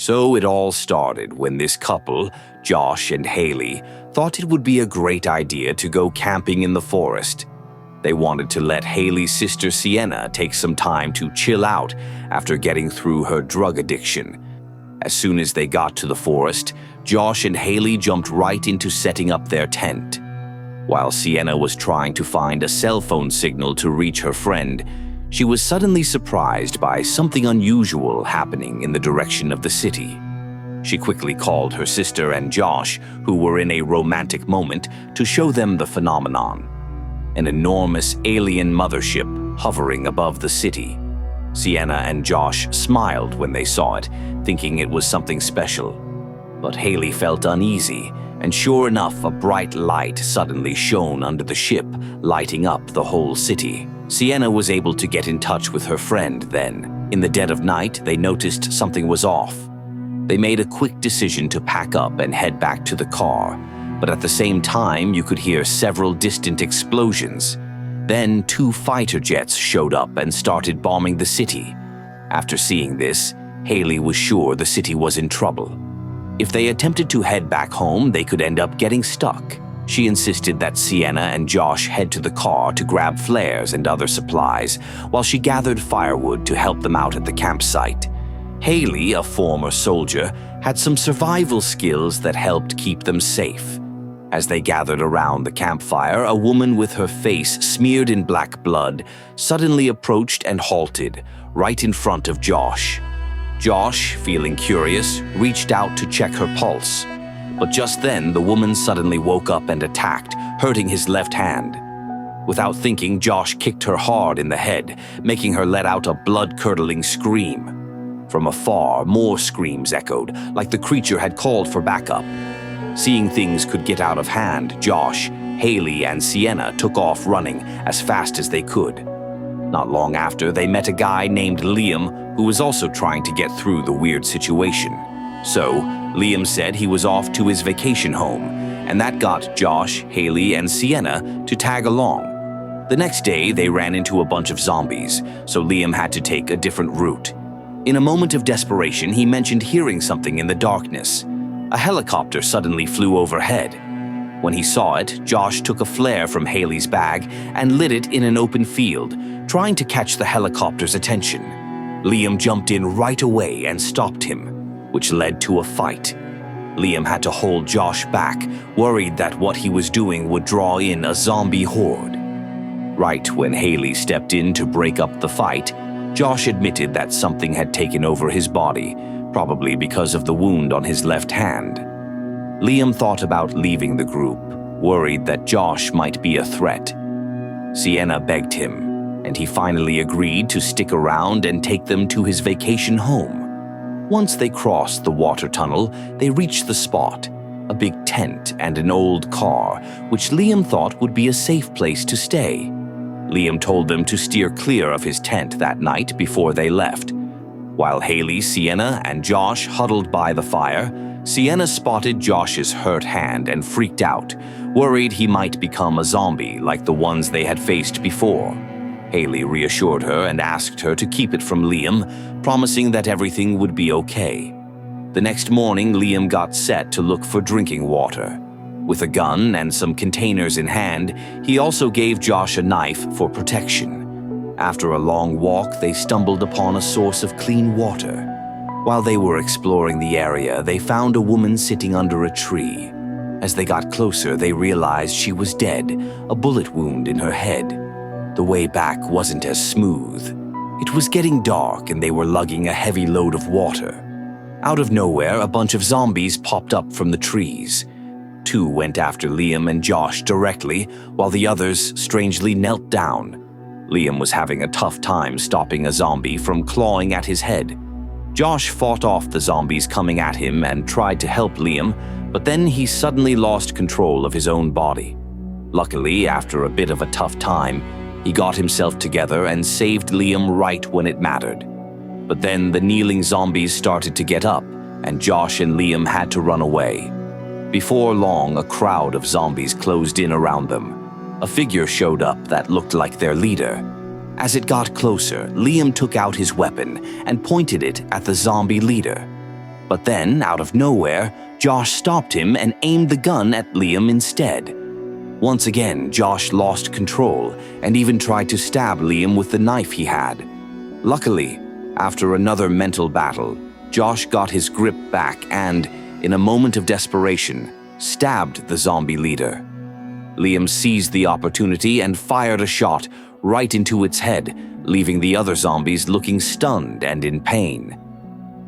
So it all started when this couple, Josh and Haley, thought it would be a great idea to go camping in the forest. They wanted to let Haley's sister Sienna take some time to chill out after getting through her drug addiction. As soon as they got to the forest, Josh and Haley jumped right into setting up their tent. While Sienna was trying to find a cell phone signal to reach her friend, she was suddenly surprised by something unusual happening in the direction of the city. She quickly called her sister and Josh, who were in a romantic moment, to show them the phenomenon. An enormous alien mothership hovering above the city. Sienna and Josh smiled when they saw it, thinking it was something special. But Haley felt uneasy, and sure enough, a bright light suddenly shone under the ship, lighting up the whole city. Sienna was able to get in touch with her friend then. In the dead of night, they noticed something was off. They made a quick decision to pack up and head back to the car, but at the same time, you could hear several distant explosions. Then 2 fighter jets showed up and started bombing the city. After seeing this, Haley was sure the city was in trouble. If they attempted to head back home, they could end up getting stuck. She insisted that Sienna and Josh head to the car to grab flares and other supplies, while she gathered firewood to help them out at the campsite. Haley, a former soldier, had some survival skills that helped keep them safe. As they gathered around the campfire, a woman with her face smeared in black blood suddenly approached and halted, right in front of Josh. Josh, feeling curious, reached out to check her pulse. But just then, the woman suddenly woke up and attacked, hurting his left hand. Without thinking, Josh kicked her hard in the head, making her let out a blood-curdling scream. From afar, more screams echoed, like the creature had called for backup. Seeing things could get out of hand, Josh, Haley, and Sienna took off running as fast as they could. Not long after, they met a guy named Liam who was also trying to get through the weird situation. So, Liam said he was off to his vacation home, and that got Josh, Haley, and Sienna to tag along. The next day, they ran into a bunch of zombies, so Liam had to take a different route. In a moment of desperation, he mentioned hearing something in the darkness. A helicopter suddenly flew overhead. When he saw it, Josh took a flare from Haley's bag and lit it in an open field, trying to catch the helicopter's attention. Liam jumped in right away and stopped him, which led to a fight. Liam had to hold Josh back, worried that what he was doing would draw in a zombie horde. Right when Haley stepped in to break up the fight, Josh admitted that something had taken over his body, probably because of the wound on his left hand. Liam thought about leaving the group, worried that Josh might be a threat. Sienna begged him, and he finally agreed to stick around and take them to his vacation home. Once they crossed the water tunnel, they reached the spot, a big tent and an old car, which Liam thought would be a safe place to stay. Liam told them to steer clear of his tent that night before they left. While Haley, Sienna, and Josh huddled by the fire, Sienna spotted Josh's hurt hand and freaked out, worried he might become a zombie like the ones they had faced before. Haley reassured her and asked her to keep it from Liam, promising that everything would be okay. The next morning, Liam got set to look for drinking water. With a gun and some containers in hand, he also gave Josh a knife for protection. After a long walk, they stumbled upon a source of clean water. While they were exploring the area, they found a woman sitting under a tree. As they got closer, they realized she was dead, a bullet wound in her head. The way back wasn't as smooth. It was getting dark and they were lugging a heavy load of water. Out of nowhere, a bunch of zombies popped up from the trees. 2 went after Liam and Josh directly, while the others strangely knelt down. Liam was having a tough time stopping a zombie from clawing at his head. Josh fought off the zombies coming at him and tried to help Liam, but then he suddenly lost control of his own body. Luckily, after a bit of a tough time, he got himself together and saved Liam right when it mattered. But then the kneeling zombies started to get up, and Josh and Liam had to run away. Before long, a crowd of zombies closed in around them. A figure showed up that looked like their leader. As it got closer, Liam took out his weapon and pointed it at the zombie leader. But then, out of nowhere, Josh stopped him and aimed the gun at Liam instead. Once again, Josh lost control and even tried to stab Liam with the knife he had. Luckily, after another mental battle, Josh got his grip back and, in a moment of desperation, stabbed the zombie leader. Liam seized the opportunity and fired a shot right into its head, leaving the other zombies looking stunned and in pain.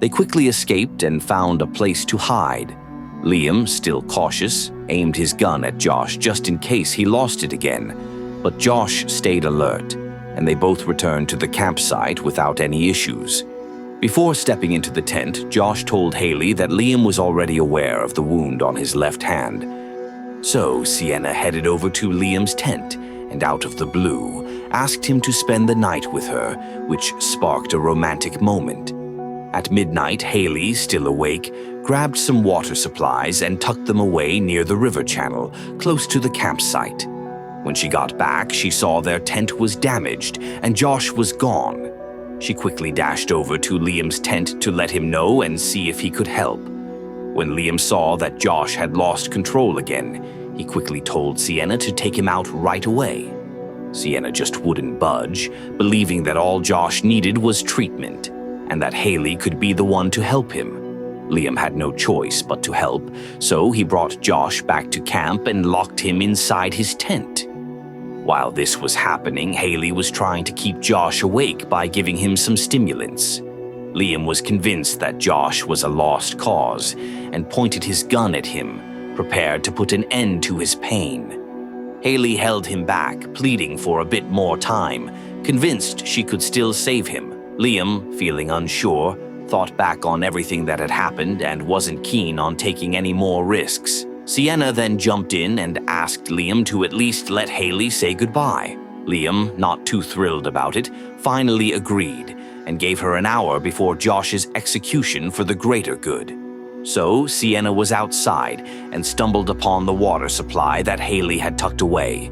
They quickly escaped and found a place to hide. Liam, still cautious, aimed his gun at Josh just in case he lost it again, but Josh stayed alert, and they both returned to the campsite without any issues. Before stepping into the tent, Josh told Haley that Liam was already aware of the wound on his left hand. So Sienna headed over to Liam's tent and, out of the blue, asked him to spend the night with her, which sparked a romantic moment. At midnight, Haley, still awake, grabbed some water supplies and tucked them away near the river channel, close to the campsite. When she got back, she saw their tent was damaged and Josh was gone. She quickly dashed over to Liam's tent to let him know and see if he could help. When Liam saw that Josh had lost control again, he quickly told Sienna to take him out right away. Sienna just wouldn't budge, believing that all Josh needed was treatment, and that Haley could be the one to help him. Liam had no choice but to help, so he brought Josh back to camp and locked him inside his tent. While this was happening, Haley was trying to keep Josh awake by giving him some stimulants. Liam was convinced that Josh was a lost cause and pointed his gun at him, prepared to put an end to his pain. Haley held him back, pleading for a bit more time, convinced she could still save him. Liam, feeling unsure, thought back on everything that had happened and wasn't keen on taking any more risks. Sienna then jumped in and asked Liam to at least let Haley say goodbye. Liam, not too thrilled about it, finally agreed and gave her an hour before Josh's execution for the greater good. So Sienna was outside and stumbled upon the water supply that Haley had tucked away.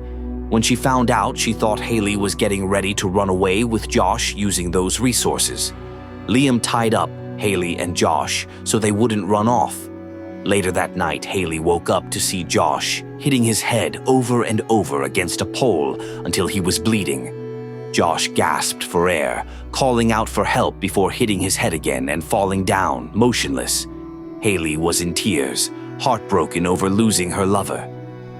When she found out, she thought Haley was getting ready to run away with Josh using those resources. Liam tied up Haley and Josh so they wouldn't run off. Later that night, Haley woke up to see Josh hitting his head over and over against a pole until he was bleeding. Josh gasped for air, calling out for help before hitting his head again and falling down, motionless. Haley was in tears, heartbroken over losing her lover.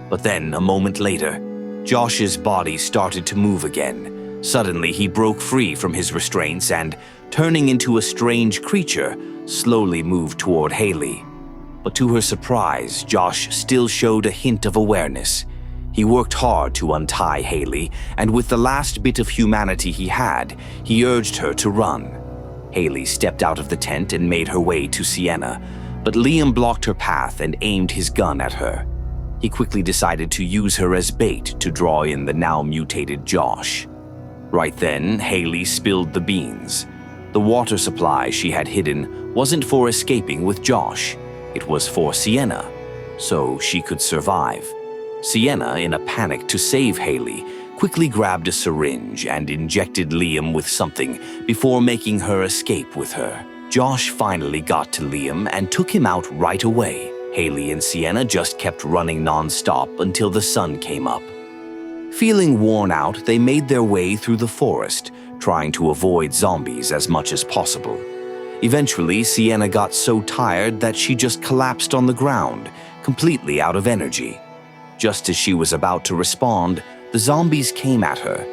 But then, a moment later, Josh's body started to move again. Suddenly, he broke free from his restraints and, turning into a strange creature, slowly moved toward Haley. But to her surprise, Josh still showed a hint of awareness. He worked hard to untie Haley, and with the last bit of humanity he had, he urged her to run. Haley stepped out of the tent and made her way to Sienna, but Liam blocked her path and aimed his gun at her. He quickly decided to use her as bait to draw in the now mutated Josh. Right then, Haley spilled the beans. The water supply she had hidden wasn't for escaping with Josh. It was for Sienna, so she could survive. Sienna, in a panic to save Haley, quickly grabbed a syringe and injected Liam with something before making her escape with her. Josh finally got to Liam and took him out right away. Haley and Sienna just kept running non-stop until the sun came up. Feeling worn out, they made their way through the forest, trying to avoid zombies as much as possible. Eventually, Sienna got so tired that she just collapsed on the ground, completely out of energy. Just as she was about to respond, the zombies came at her.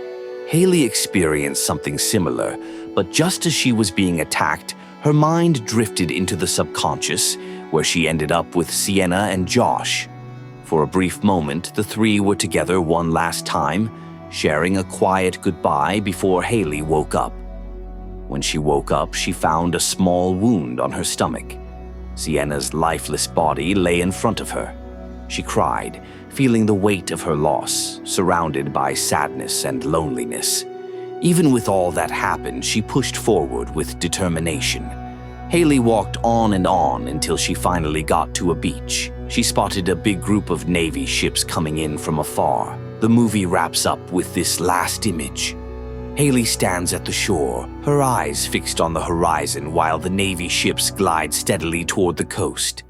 Haley experienced something similar, but just as she was being attacked, her mind drifted into the subconscious, where she ended up with Sienna and Josh. For a brief moment, the three were together one last time, sharing a quiet goodbye before Haley woke up. When she woke up, she found a small wound on her stomach. Sienna's lifeless body lay in front of her. She cried, feeling the weight of her loss, surrounded by sadness and loneliness. Even with all that happened, she pushed forward with determination. Haley walked on and on until she finally got to a beach. She spotted a big group of Navy ships coming in from afar. The movie wraps up with this last image. Haley stands at the shore, her eyes fixed on the horizon while the Navy ships glide steadily toward the coast.